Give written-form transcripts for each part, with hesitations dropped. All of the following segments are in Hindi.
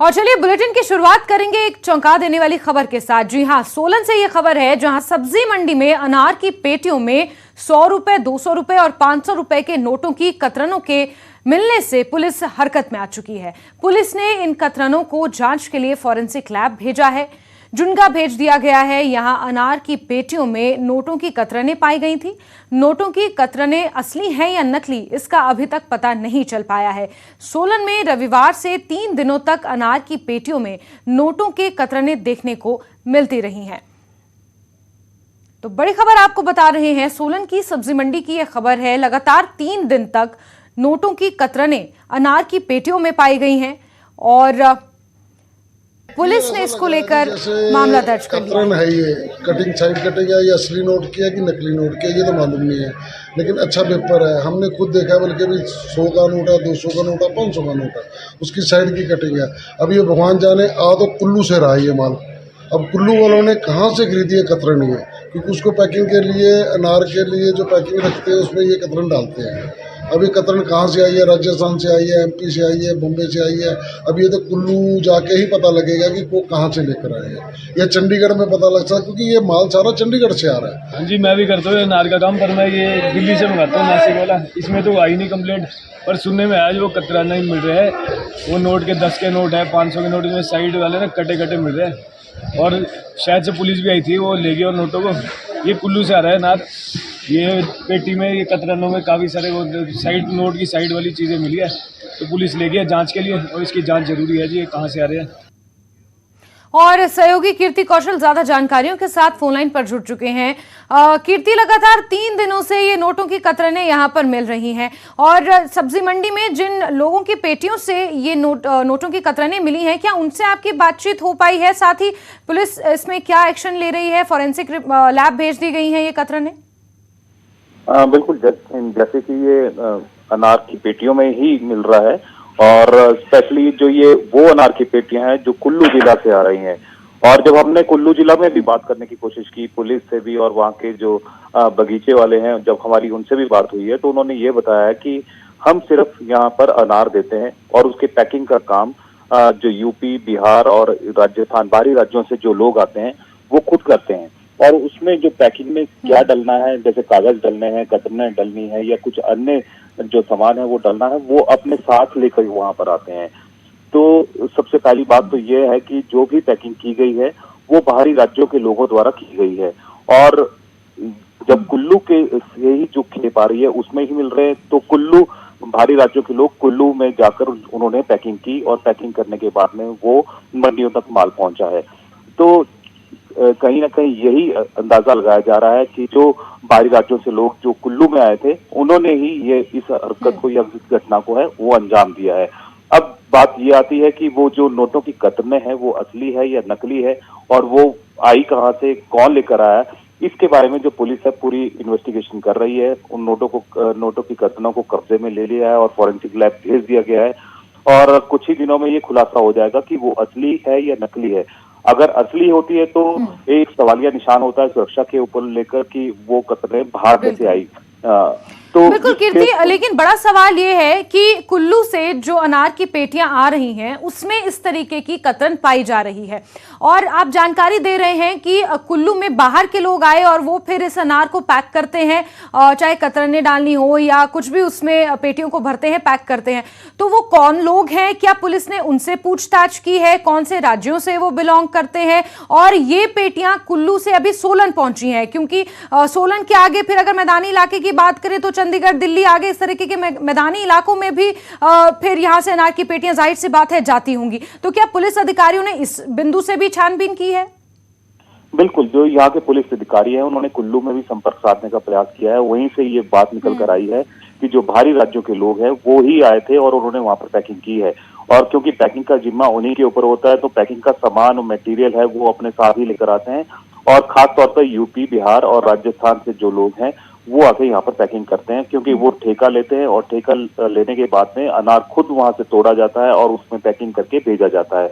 और चलिए बुलेटिन की शुरुआत करेंगे एक चौंका देने वाली खबर के साथ। जी हां, सोलन से ये खबर है जहां सब्जी मंडी में अनार की पेटियों में 100 रुपए, 200 रुपए और 500 रुपए के नोटों की कतरनों के मिलने से पुलिस हरकत में आ चुकी है। पुलिस ने इन कतरनों को जांच के लिए फॉरेंसिक लैब भेजा है। जुनगा भेज दिया गया है। यहां अनार की पेटियों में नोटों की कतरनें पाई गई थी। नोटों की कतरनें असली हैं या नकली, इसका अभी तक पता नहीं चल पाया है। सोलन में रविवार से 3 दिनों तक अनार की पेटियों में नोटों के कतरनें देखने को मिलती रही हैं। तो बड़ी खबर आपको बता रहे हैं, सोलन की सब्जी मंडी की यह खबर है। लगातार 3 दिन तक नोटों की कतरनें अनार की पेटियों में पाई गई हैं और पुलिस ने इसको लेकर मामला दर्ज कर लिया है। ये कटिंग साइड कटिंग है, ये असली नोट की है कि नकली नोट की है ये तो मालूम नहीं है, लेकिन अच्छा पेपर है। हमने खुद देखा, बल्कि अभी 100 का नोट है, 200 का नोट है, 500 का नोट है, उसकी साइड की कटिंग है। अब ये भगवान जाने आ तो कुल्लू से रहा है ये माल। अब कुल्लू वालों ने कहाँ से खरीदी है कतरन है, क्योंकि उसको पैकिंग के लिए, अनार के लिए जो पैकिंग रखते हैं उसमें ये कतरन डालते हैं। अभी कतरन कहाँ से आई है? राजस्थान से आई है, MP से आई है, बॉम्बे से आई है। अब ये तो कुल्लू जाके ही पता लगेगा कि वो कहाँ से लेकर आए हैं, या चंडीगढ़ में पता लग सकता, क्योंकि ये माल सारा चंडीगढ़ से आ रहा है। हाँ जी, मैं भी करता हूँ अनार का काम, पर मैं ये दिल्ली से मंगाता हूँ, नासिक वाला। इसमें तो आई नहीं कंप्लेंट, पर सुनने में आया जो वो कतराना ही मिल रहे हैं। वो नोट के 10 के नोट है, 500 के नोट, इसमें साइड वाले ना कटे कटे मिल रहे हैं। और शायद से पुलिस भी आई थी, वो ले गई और नोटों को। ये कुल्लू से आ रहा है अनार। ये पेटी में, ये कतरनों में काफ़ी सारे वो साइड नोट की साइड वाली चीज़ें मिली है, तो पुलिस ले गई जांच के लिए, और इसकी जांच जरूरी है जी, ये कहाँ से आ रहे हैं। और सहयोगी कीर्ति कौशल ज्यादा जानकारियों के साथ फोन लाइन पर जुड़ चुके हैं। कीर्ति, लगातार 3 दिनों से ये नोटों की कतरनें यहां पर मिल रही हैं और सब्जी मंडी में जिन लोगों की पेटियों से ये नोटों की कतरनें मिली हैं, क्या उनसे आपकी बातचीत हो पाई है? साथ ही पुलिस इसमें क्या एक्शन ले रही है? फॉरेंसिक लैब भेज दी गई है ये कतरनें? बिल्कुल, जैसे कि ये अनार की पेटियों में ही मिल रहा है, और स्पेशली जो ये वो अनार की पेटियां हैं जो कुल्लू जिला से आ रही हैं। और जब हमने कुल्लू जिला में भी बात करने की कोशिश की पुलिस से भी, और वहाँ के जो बगीचे वाले हैं, जब हमारी उनसे भी बात हुई है, तो उन्होंने ये बताया कि हम सिर्फ यहाँ पर अनार देते हैं और उसके पैकिंग का काम जो यूपी, बिहार और राजस्थान, बाहरी राज्यों से जो लोग आते हैं वो खुद करते हैं। और उसमें जो पैकिंग में क्या डलना है, जैसे कागज डलने हैं, कतरनें डलनी है, या कुछ अन्य जो सामान है वो डलना है, वो अपने साथ लेकर वहां पर आते हैं। तो सबसे पहली बात तो ये है कि जो भी पैकिंग की गई है वो बाहरी राज्यों के लोगों द्वारा की गई है, और जब कुल्लू के से ही जो खेप आ रही है उसमें ही मिल रहे हैं, तो कुल्लू, बाहरी राज्यों के लोग कुल्लू में जाकर उन्होंने पैकिंग की, और पैकिंग करने के बाद में वो मंडियों तक माल पहुंचा है। तो कहीं ना कहीं यही अंदाजा लगाया जा रहा है कि जो बाहरी राज्यों से लोग जो कुल्लू में आए थे, उन्होंने ही ये इस हरकत को या इस घटना को है वो अंजाम दिया है। अब बात ये आती है कि वो जो नोटों की कतरनें हैं वो असली है या नकली है, और वो आई कहाँ से, कौन लेकर आया, इसके बारे में जो पुलिस है पूरी इन्वेस्टिगेशन कर रही है। उन नोटों की कतरनों को कब्जे में ले लिया है और फॉरेंसिक लैब भेज दिया गया है, और कुछ ही दिनों में ये खुलासा हो जाएगा कि वो असली है या नकली है। अगर असली होती है तो एक सवालिया निशान होता है सुरक्षा के ऊपर लेकर कि वो कतरनें बाहर कैसे आई। तो बिल्कुल कीर्ति, लेकिन बड़ा सवाल ये है कि कुल्लू से जो अनार की पेटियां आ रही हैं उसमें इस तरीके की कतरन पाई जा रही है, और आप जानकारी दे रहे हैं कि कुल्लू में बाहर के लोग आए और वो फिर इस अनार को पैक करते हैं, चाहे कतरनें डालनी हो या कुछ भी उसमें पेटियों को भरते हैं, पैक करते हैं। तो वो कौन लोग हैं? क्या पुलिस ने उनसे पूछताछ की है? कौन से राज्यों से वो बिलोंग करते हैं? और ये पेटियां कुल्लू से अभी सोलन पहुंची हैं, क्योंकि सोलन के आगे फिर अगर मैदानी इलाके की बात करें तो चंडीगढ़, दिल्ली, आगे इस तरीके के मैदानी इलाकों में भी फिर यहां से अनार की पेटियां जाहिर सी बात है जाती होंगी। तो क्या पुलिस अधिकारियों ने इस बिंदु से भी छानबीन की है? बिल्कुल, जो यहाँ के पुलिस अधिकारी हैं उन्होंने कुल्लू में भी संपर्क साधने का प्रयास किया है। वहीं से ये बात निकल कर आई है कि जो बाहरी राज्यों के लोग हैं वो ही आए थे और उन्होंने वहां पर पैकिंग की है, और क्योंकि पैकिंग का जिम्मा उन्हीं के ऊपर होता है, तो पैकिंग का सामान और मटेरियल है वो अपने साथ ही लेकर आते हैं, और खास तौर पर यूपी, बिहार और राजस्थान से जो लोग हैं वो आके यहाँ पर पैकिंग करते हैं, क्योंकि वो ठेका लेते हैं, और ठेका लेने के बाद में अनार खुद वहां से तोड़ा जाता है और उसमें पैकिंग करके भेजा जाता है।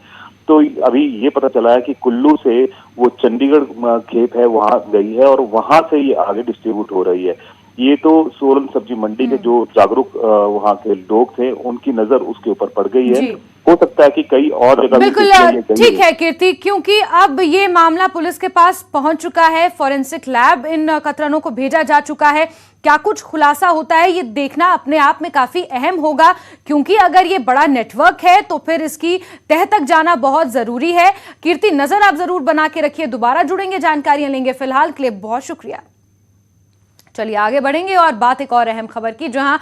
तो अभी ये पता चला है कि कुल्लू से वो चंडीगढ़ खेप है वहां गई है, और वहां से ये आगे डिस्ट्रीब्यूट हो रही है। ये तो सोलन सब्जी मंडी के जो जागरूक वहाँ के लोग थे उनकी नजर उसके ऊपर पड़ गई है। हो सकता है कि कई और जगह बिल्कुल ठीक है कीर्ति, क्योंकि अब ये मामला पुलिस के पास पहुंच चुका है, फॉरेंसिक लैब इन कतरनों को भेजा जा चुका है। क्या कुछ खुलासा होता है ये देखना अपने आप में काफी अहम होगा, क्योंकि अगर ये बड़ा नेटवर्क है तो फिर इसकी तह तक जाना बहुत जरूरी है। कीर्ति, नजर आप जरूर बना के रखिए, दोबारा जुड़ेंगे, जानकारियां लेंगे। फिलहाल के लिए बहुत शुक्रिया। चलिए आगे बढ़ेंगे और बात एक और अहम खबर की, जहां